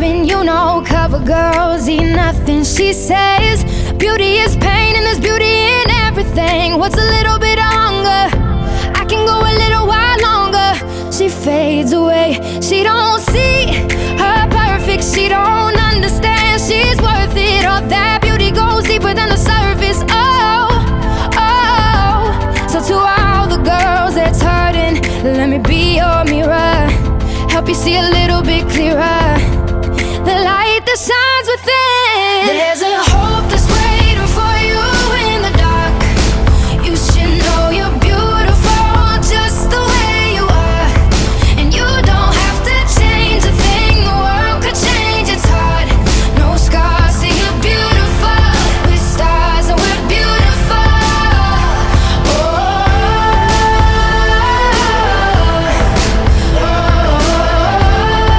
loving, you know, cover girls eat nothing. She says beauty is pain and there's beauty in everything. What's a little bit of hunger? I can go a little while longer. She fades away, she don't see her perfect, she don't understand she's worth it. All that beauty goes deeper than the surface. Oh, oh. So to all the girls that's hurting, let me be your mirror, help you see a little bit clearer, the light that shines within. There's a